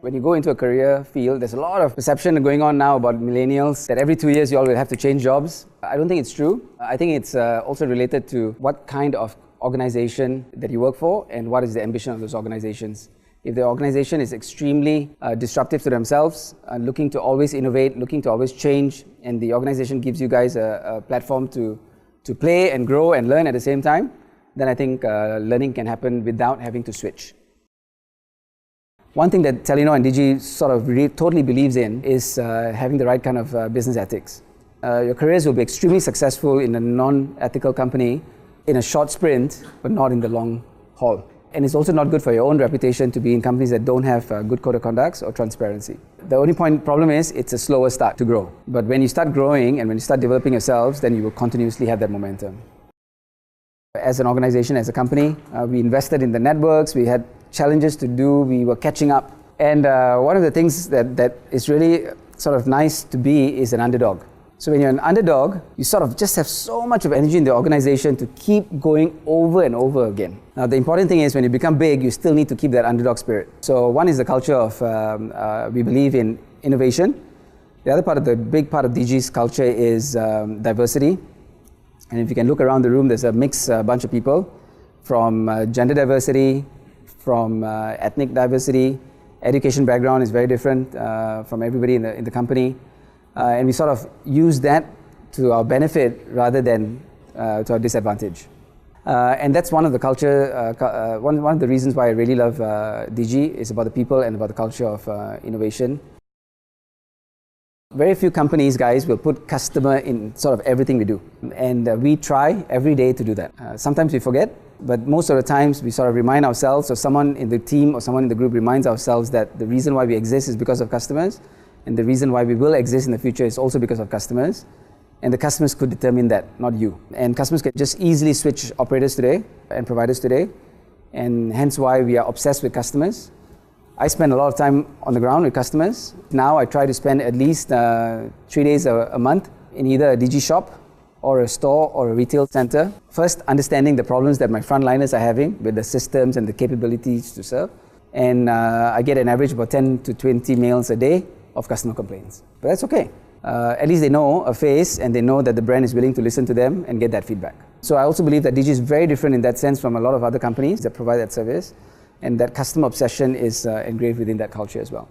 When you go into a career field, there's a lot of perception going on now about millennials that every 2 years you all will have to change jobs. I don't think it's true. I think it's also related to what kind of organization that you work for and what is the ambition of those organizations. If the organization is extremely disruptive to themselves, looking to always innovate, looking to always change, and the organization gives you guys a platform to play and grow and learn at the same time, then I think learning can happen without having to switch. One thing that Telenor and Digi sort of totally believes in is having the right kind of business ethics. Your careers will be extremely successful in a non-ethical company in a short sprint, but not in the long haul. And it's also not good for your own reputation to be in companies that don't have good code of conduct or transparency. The only problem is it's a slower start to grow. But when you start growing and when you start developing yourselves, then you will continuously have that momentum. As an organization, as a company, we invested in the networks, we had challenges to do, we were catching up. And one of the things that is really sort of nice to be is an underdog. So when you're an underdog, you sort of just have so much of energy in the organization to keep going over and over again. Now the important thing is when you become big, you still need to keep that underdog spirit. So one is the culture of, we believe in innovation. The other part of the big part of Digi's culture is diversity. And if you can look around the room, there's a mixed bunch of people from gender diversity, from ethnic diversity. Education background is very different from everybody in the company. And we sort of use that to our benefit rather than to our disadvantage. And that's one of the culture, one of the reasons why I really love Digi is about the people and about the culture of innovation. Very few companies, guys, will put customer in sort of everything we do. And we try every day to do that. Sometimes we forget, but most of the times we sort of remind ourselves, or someone in the team or someone in the group reminds ourselves that the reason why we exist is because of customers. And the reason why we will exist in the future is also because of customers. And the customers could determine that, not you. And customers can just easily switch operators today and providers today. And hence why we are obsessed with customers. I spend a lot of time on the ground with customers. Now I try to spend at least 3 days a month in either a Digi shop or a store or a retail center. First, understanding the problems that my frontliners are having with the systems and the capabilities to serve. And I get an average about 10 to 20 mails a day of customer complaints. But that's okay. At least they know a face and they know that the brand is willing to listen to them and get that feedback. So I also believe that Digi is very different in that sense from a lot of other companies that provide that service, and that customer obsession is engraved within that culture as well.